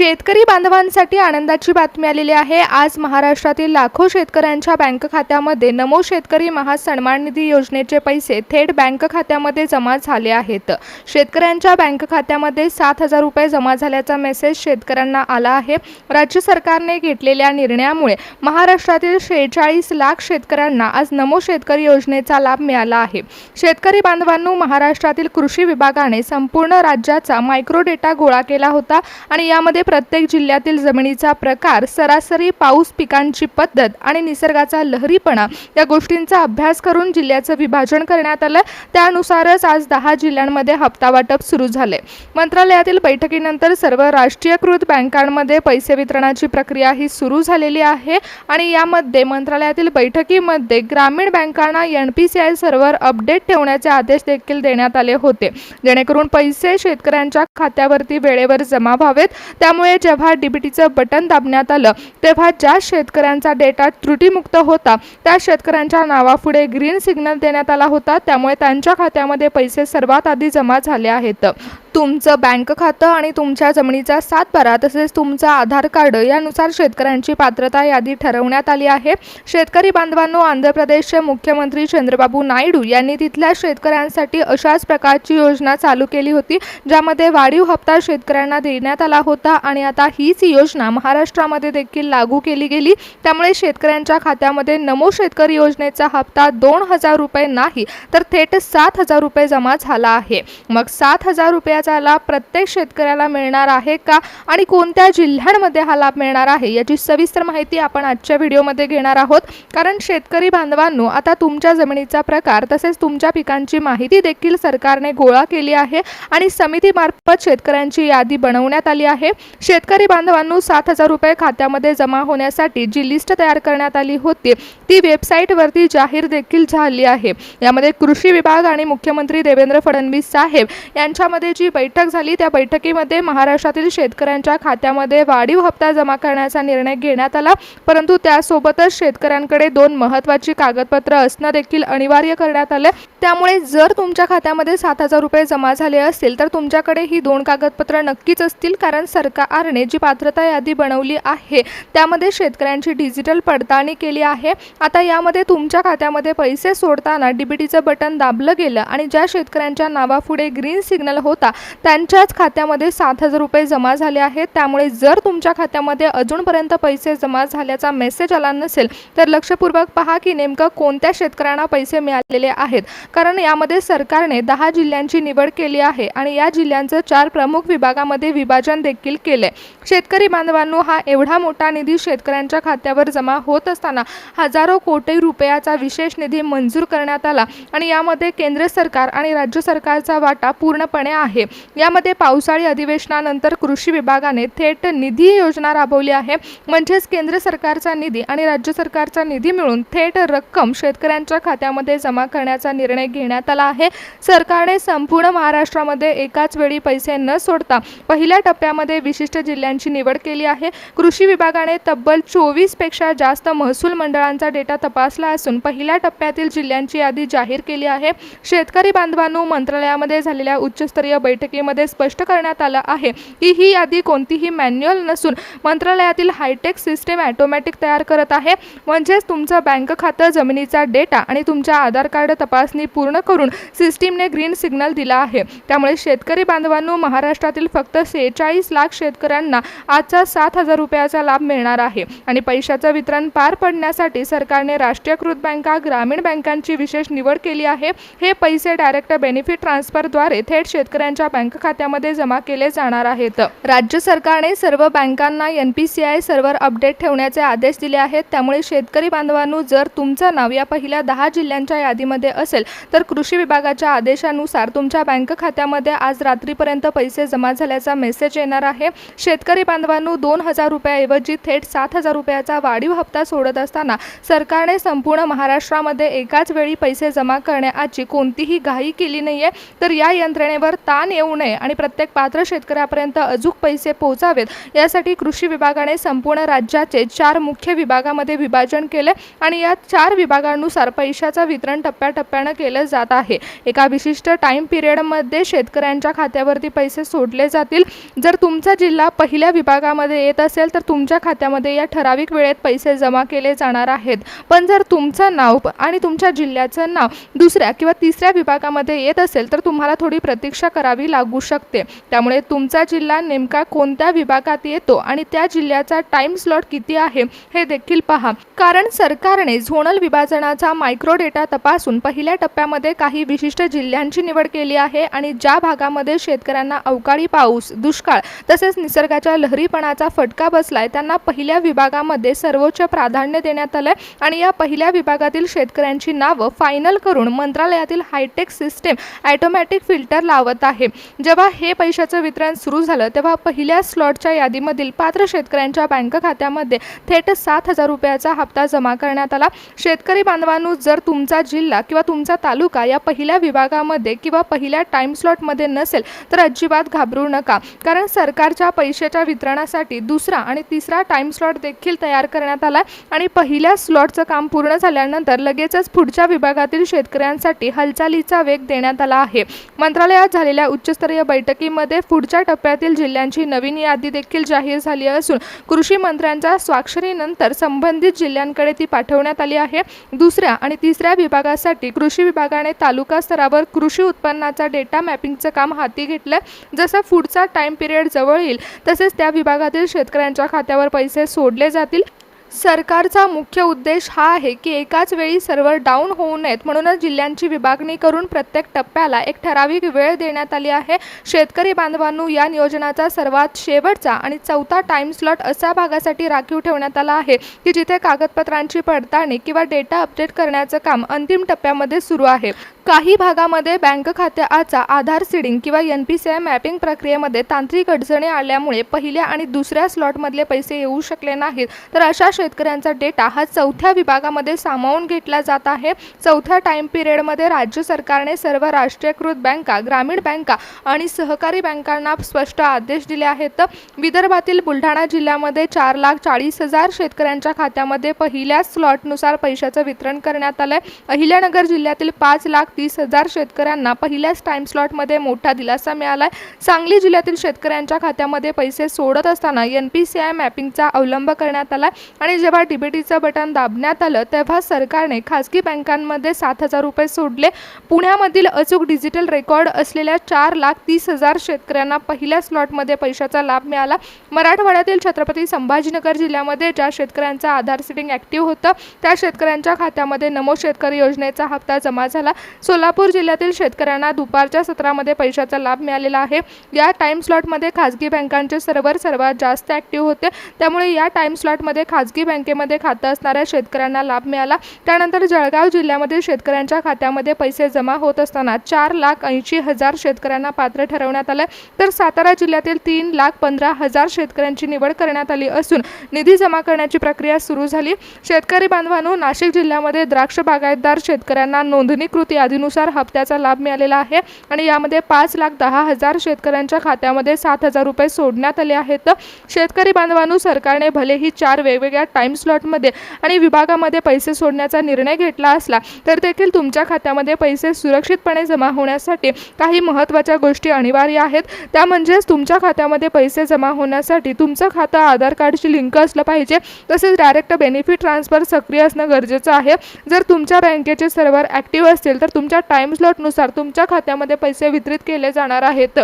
शेतकरी बांधवांसाठी आनंदाची बातमी आलेली आहे। आज महाराष्ट्रातील लाखो शेतकऱ्यांच्या बँक खात्यामध्ये नमो शेतकरी महासन्मान निधी योजनेचे पैसे थेट बँक खात्यामध्ये जमा झाले आहेत। शेतकऱ्यांच्या बँक खात्यामध्ये 7,000 रुपये जमा झाल्याचा मेसेज शेतकऱ्यांना आला आहे। राज्य सरकारने घेतलेल्या निर्णयामुळे महाराष्ट्रातील 46 लाख शेतकऱ्यांना आज नमो शेतकरी योजनेचा लाभ मिळाला आहे। शेतकरी बांधवांनो, महाराष्ट्रातील कृषी विभागाने संपूर्ण राज्याचा मायक्रो डेटा गोळा केला होता आणि यामध्ये प्रत्येक जिल्ह्यातील जमिनीचा प्रकार, सरासरी पाऊस, पिकांची पद्धत आणि निसर्गाचा लहरीपणा या गोष्टींचा अभ्यास करून जिल्ह्याचं विभाजन करण्यात आलं। त्यानुसारच आज 10 जिल्ह्यांमध्ये हप्ता वाटप सुरू झाले। मंत्रालयातील बैठकीनंतर सर्व राष्ट्रीयकृत बँकांमध्ये पैसे वितरणाची प्रक्रिया ही सुरू झालेली आहे आणि यामध्ये मंत्रालयातील बैठकीमध्ये ग्रामीण बँकांना NPCI सर्व्हर अपडेट ठेवण्याचे आदेश देखील देण्यात आले होते, जेणेकरून पैसे शेतकऱ्यांच्या खात्यावरती वेळेवर जमा व्हावेत। त्यामुळे जेव्हा DBTचं बटन दाबण्यात आलं तेव्हा ज्या शेतकऱ्यांचा डेटा त्रुटीमुक्त होता त्या शेतकऱ्यांच्या नावापुढे ग्रीन सिग्नल देण्यात आला होता। त्यामुळे त्यांच्या खात्यामध्ये पैसे सर्वात आधी जमा झाले आहेत। तुमचं बँक खातं आणि तुमच्या जमिनीचा सातबारा तसेच तुमचा आधार कार्ड यानुसार शेतकऱ्यांची पात्रता यादी ठरवण्यात आली आहे। शेतकरी बांधवांनो, आंध्र प्रदेशचे मुख्यमंत्री चंद्रबाबू नायडू यांनी तिथल्या शेतकऱ्यांसाठी अशाच प्रकारची योजना चालू केली होती, ज्यामध्ये वाढीव हप्ता शेतकऱ्यांना देण्यात आला होता आणि आता हीच योजना महाराष्ट्रामध्ये देखील लागू केली गेली। त्यामुळे शेतकऱ्यांच्या खात्यामध्ये नमो शेतकरी योजनेचा हप्ता 2,000 रुपये नाही तर थेट 7,000 रुपये जमा झाला आहे। मग 7,000 रुपयाचा लाभ प्रत्येक शेतकऱ्याला मिळणार आहे का आणि कोणत्या जिल्ह्यांमध्ये हा लाभ मिळणार आहे याची सविस्तर माहिती आपण आजच्या व्हिडिओमध्ये घेणार आहोत। कारण शेतकरी बांधवांनो, आता तुमच्या जमिनीचा प्रकार तसेच तुमच्या पिकांची माहिती देखील सरकारने गोळा केली आहे आणि समितीमार्फत शेतकऱ्यांची यादी बनवण्यात आली आहे। शेतकरी बांधवांनो, 7,000 रुपये खात्यामध्ये जमा होण्यासाठी जी लिस्ट तयार करण्यात आली होती ती वेबसाईटवरती जाहीर देखील झाली आहे। यामध्ये कृषी विभाग आणि मुख्यमंत्री देवेंद्र फडणवीस साहेब यांच्यामध्ये जी बैठक झाली त्या बैठकीमध्ये महाराष्ट्रातील शेतकऱ्यांच्या खात्यामध्ये वाढीव हप्ता जमा करण्याचा निर्णय घेण्यात आला। परंतु त्यासोबतच शेतकऱ्यांकडे 2 महत्त्वाची कागदपत्र असणं देखील अनिवार्य करण्यात आले। त्यामुळे जर तुमच्या खात्यामध्ये 7,000 रुपये जमा झाले असतील तर तुमच्याकडे ही 2 कागदपत्र नक्कीच असतील, कारण सरकारने जी पात्रता यादी बनवली आहे त्यामध्ये शेतकऱ्यांची डिजिटल पडताळणी केली आहे। आता यामध्ये तुमच्या खात्यामध्ये पैसे सोडताना DBTचं बटन दाबलं गेलं आणि ज्या शेतकऱ्यांच्या नावापुढे ग्रीन सिग्नल होता त्यांच्याच खात्यामध्ये 7,000 रुपये जमा झाले आहेत। त्यामुळे जर तुमच्या खात्यामध्ये अजूनपर्यंत पैसे जमा झाल्याचा मेसेज आला नसेल तर लक्षपूर्वक पहा की नेमकं कोणत्या शेतकऱ्यांना पैसे मिळालेले आहेत, कारण यामध्ये सरकारने 10 जिल्ह्यांची निवड केली आहे आणि या जिल्ह्यांचं 4 प्रमुख विभागामध्ये विभाजन देखील केले। शेतकरी बांधवांनो, हा एवढा मोठा निधी शेतकऱ्यांच्या खात्यावर जमा होत असताना हजारो कोटी रुपयाचा विशेष निधी मंजूर करण्यात आला आणि यामध्ये केंद्र सरकार आणि राज्य सरकारचा वाटा पूर्णपणे आहे। यामध्ये पावसाळी अधिवेशनानंतर कृषी विभागाने थेट निधी योजना राबवली आहे, म्हणजेच केंद्र सरकारचा निधी आणि राज्य सरकारचा निधी मिळून थेट रक्कम शेतकऱ्यांच्या खात्यामध्ये जमा करण्याचा निर्णय घेण्यात आला आहे। सरकारने संपूर्ण महाराष्ट्रामध्ये एकाच वेळी पैसे न सोडता पहिल्या टप्प्यामध्ये विशिष्ट जिल्ह्यांची निवड केली आहे। कृषी विभागाने तब्बल 24 पेक्षा जास्त महसूल मंडळांचा डेटा तपासला असून पहिल्या टप्प्यातील जिल्ह्यांची यादी जाहीर केली आहे। शेतकरी बांधवांनो, मंत्रालयामध्ये झालेल्या उच्चस्तरीय बैठकीमध्ये स्पष्ट करण्यात आलं आहे की ही यादी कोणतीही मॅन्युअल नसून मंत्रालयातील हायटेक सिस्टीम ऑटोमॅटिक तयार करत आहे। म्हणजेच तुमचं बँक खातं, जमिनीचा डेटा आणि तुमच्या आधार कार्ड तपासणी पूर्ण करून सिस्टीमने ग्रीन सिग्नल दिला आहे। त्यामुळे शेतकरी बांधवांनो, महाराष्ट्रातील फक्त 46 लाख शेतकऱ्यांना आजचा 7,000 रुपयाचा लाभ मिळणार आहे आणि पैशाचं वितरण पार पडण्यासाठी सरकारने राष्ट्रीयकृत बँका, ग्रामीण बँकांची विशेष निवड केली आहे। हे पैसे डायरेक्ट बेनिफिट ट्रान्सफरद्वारे थेट शेतकऱ्यांच्या बँक खात्यामध्ये जमा केले जाणार आहेत। राज्य सरकारने सर्व बँकांना NPCI सर्व्हर अपडेट ठेवण्याचे आदेश दिले आहेत। त्यामुळे शेतकरी बांधवांनो, जर तुमचं नाव या पहिल्या 10 जिल्ह्यांच्या यादीमध्ये असेल तर कृषी विभागाच्या आदेशानुसार तुमच्या बँक खात्यामध्ये आज रात्रीपर्यंत पैसे जमा झाल्याचा मेसेज येणार आहे। शेतकरी बांधवांनो, 2,000 रुपयाऐवजी थेट 7,000 रुपयाचा वाढीव हप्ता सोडत असताना सरकारने संपूर्ण महाराष्ट्रामध्ये एकाच वेळी पैसे जमा करण्याची कोणतीही घाई केली नाहीये। तर या यंत्रणेवर ताण येऊ नये आणि प्रत्येक पात्र शेतकऱ्यापर्यंत अचूक पैसे पोहोचावेत यासाठी कृषी विभागाने संपूर्ण राज्याचे 4 मुख्य विभागामध्ये विभाजन केले आणि या 4 विभागांनुसार पैशाचं वितरण टप्प्याटप्प्याने केले जात आहे। एका विशिष्ट टाइम पिरियडमध्ये शेतकऱ्यांच्या खात्यावरती पैसे सोडले जातील। जर तुमचा जिल्हा जिल्हा पहिल्या विभागामध्ये येत असेल तर तुमच्या खात्यामध्ये या ठराविक वेळेत पैसे जमा केले जाणार आहेत. पण जर तुमचं नाव आणि तुमच्या जिल्ह्याचं नाव दुसऱ्या किंवा तिसऱ्या विभागामध्ये येत असेल तर तुम्हाला थोडी प्रतीक्षा करावी लागू शकते. त्यामुळे तुमचा जिल्हा नेमका कोणत्या विभागात येतो आणि त्या जिल्ह्याचा टाइम स्लॉट किती आहे हे देखील पहा. कारण सरकारने झोनल विभाजनाचा मायक्रो डेटा तपासून पहिल्या टप्प्यामध्ये काही विशिष्ट जिल्ह्यांची निवड केली आहे आणि ज्या भागामध्ये शेतकऱ्यांना अवकाळी पाऊस, दुष्काळ तसेच निसर्गाच्या लहरीपणाचा फटका बसलाय त्यांना पहिल्या विभागामध्ये सर्वोच्च प्राधान्य देण्यात आलंय आणि या पहिल्या विभागातील शेतकऱ्यांची नावं फायनल करून मंत्रालयातील हायटेक सिस्टीम ऑटोमॅटिक फिल्टर लावत आहे. जेव्हा हे पैशाचं वितरण सुरू झालं तेव्हा पहिल्या स्लॉटच्या यादीमधील पात्र शेतकऱ्यांच्या बँक खात्यामध्ये थेट 7,000 रुपयाचा हप्ता जमा करण्यात आला. शेतकरी बांधवांनो, जर तुमचा जिल्हा किंवा तुमचा तालुका या पहिल्या विभागामध्ये किंवा पहिल्या टाइम स्लॉटमध्ये नसेल तर अजिबात घाबरू नका. कारण सरकारच्या पैशाच्या वितरणासाठी दुसरा आणि तिसरा टाइम स्लॉट देखील तयार करण्यात आला आणि पहिल्या स्लॉटचं काम पूर्ण झाल्यानंतर लगेचच पुढच्या विभागातील शेतकऱ्यांसाठी हालचालीचा वेग देण्यात आला आहे. मंत्रालयात झालेल्या उच्चस्तरीय बैठकीमध्ये पुढच्या टप्प्यातील जिल्ह्यांची नवीन यादी देखील जाहीर झाली असून कृषी मंत्र्यांच्या स्वाक्षरीनंतर संबंधित जिल्ह्यांकडे ती पाठवण्यात आली आहे. दुसऱ्या आणि तिसऱ्या विभागासाठी कृषी विभागाने तालुका स्तरावर कृषी उत्पन्नाचा डेटा मॅपिंगचं काम हाती घेतलं. जसं पुढचा टाइम पिरियड जवळ येईल तसेच त्या विभागातील शेतकऱ्यांच्या खात्यावर पैसे सोडले जातील. सरकारचा मुख्य उद्देश हा आहे की एकाच वेळी सर्व्हर डाऊन होऊ नयेत, म्हणूनच जिल्ह्यांची विभागणी करून प्रत्येक टप्प्याला एक ठराविक वेळ देण्यात आली आहे. शेतकरी बांधवांनो, या नियोजनाचा सर्वात शेवटचा आणि चौथा टाइम स्लॉट अशा भागासाठी राखीव ठेवण्यात आला आहे की जिथे कागदपत्रांची पडताळणी किंवा डेटा अपडेट करण्याचं काम अंतिम टप्प्यामध्ये सुरू आहे. काही भागामध्ये बँक खात्याचा आधार सीडिंग किंवा NPCI मॅपिंग प्रक्रियेमध्ये तांत्रिक अडचणी आल्यामुळे पहिल्या आणि दुसऱ्या स्लॉटमधले पैसे येऊ शकले नाहीत, तर अशा शेतकऱ्यांचा डेटा हा चौथ्या विभागामध्ये सामावून घेतला जात आहे. चौथ्या टाइम पिरियडमध्ये राज्य सरकारने सर्व राष्ट्रीयकृत बँका, ग्रामीण बँका आणि सहकारी बँकांना स्पष्ट आदेश दिले आहेत. विदर्भातील बुलढाणा जिल्ह्यामध्ये 4,40,000 शेतकऱ्यांच्या खात्यामध्ये पहिल्या स्लॉटनुसार पैशाचं वितरण करण्यात आलंय. अहिल्यानगर जिल्ह्यातील 5,30,000 शेतकऱ्यांना पहिल्याच टाइम स्लॉटमध्ये मोठा दिलासा मिळालाय. सांगली जिल्ह्यातील शेतकऱ्यांच्या खात्यामध्ये पैसे सोडत असताना NPCI मॅपिंगचा अवलंब करण्यात आला आणि जेव्हा DBTचं बटन दाबण्यात आलं तेव्हा सरकारने खासगी बँकांमध्ये 7,000 रुपये सोडले. पुण्यामधील अचूक डिजिटल रेकॉर्ड असलेल्या 4,30,000 शेतकऱ्यांना पहिल्या स्लॉटमध्ये पैशाचा लाभ मिळाला. मराठवाड्यातील छत्रपती संभाजीनगर जिल्ह्यामध्ये ज्या शेतकऱ्यांचा आधार सीडिंग ॲक्टिव्ह होतं त्या शेतकऱ्यांच्या खात्यामध्ये नमो शेतकरी योजनेचा हप्ता जमा झाला. सोलापूर जिल्ह्यातील शेतकऱ्यांना दुपारच्या सत्रामध्ये पैशाचा लाभ मिळालेला आहे. या टाइम स्लॉटमध्ये खासगी बँकांचे सर्व्हर सर्वात जास्त ॲक्टिव्ह होते, त्यामुळे या टाइम स्लॉटमध्ये खासगी बँकेमध्ये खातं असणाऱ्या शेतकऱ्यांना लाभ मिळाला. त्यानंतर जळगाव जिल्ह्यामध्ये शेतकऱ्यांच्या खात्यामध्ये पैसे जमा होत असताना 4,80,000 शेतकऱ्यांना पात्र ठरवण्यात आलं, तर सातारा जिल्ह्यातील 3,15,000 शेतकऱ्यांची निवड करण्यात आली असून निधी जमा करण्याची प्रक्रिया सुरू झाली. शेतकरी बांधवांनो, नाशिक जिल्ह्यामध्ये द्राक्ष बागायतदार शेतकऱ्यांना नोंदणीकृत यादीनुसार हप्त्याचा लाभ मिळालेला आहे आणि यामध्ये 5,10,000 शेतकऱ्यांच्या खात्यामध्ये 7,000 रुपये सोडण्यात आले आहेत. शेतकरी बांधवांनो, सरकारने भलेही 4 वेगवेगळ्या टाइम स्लॉटमध्ये आणि विभागामध्ये पैसे सोडण्याचा निर्णय घेतला असला तर देखील तुमच्या खात्यामध्ये पैसे सुरक्षितपणे जमा होण्यासाठी काही महत्त्वाच्या गोष्टी अनिवार्य आहेत. त्या म्हणजेच तुमच्या खात्यामध्ये पैसे जमा होण्यासाठी तुमचं खातं आधार कार्डशी लिंक असलं पाहिजे, तसेच डायरेक्ट बेनिफिट ट्रान्सफर सक्रिय असणं गरजेचं आहे. जर तुमच्या बँकेचे सर्व्हर ॲक्टिव्ह असतील तर तुमच्या टाइम स्लॉटनुसार तुमच्या खात्यामध्ये पैसे वितरित केले जाणार आहेत.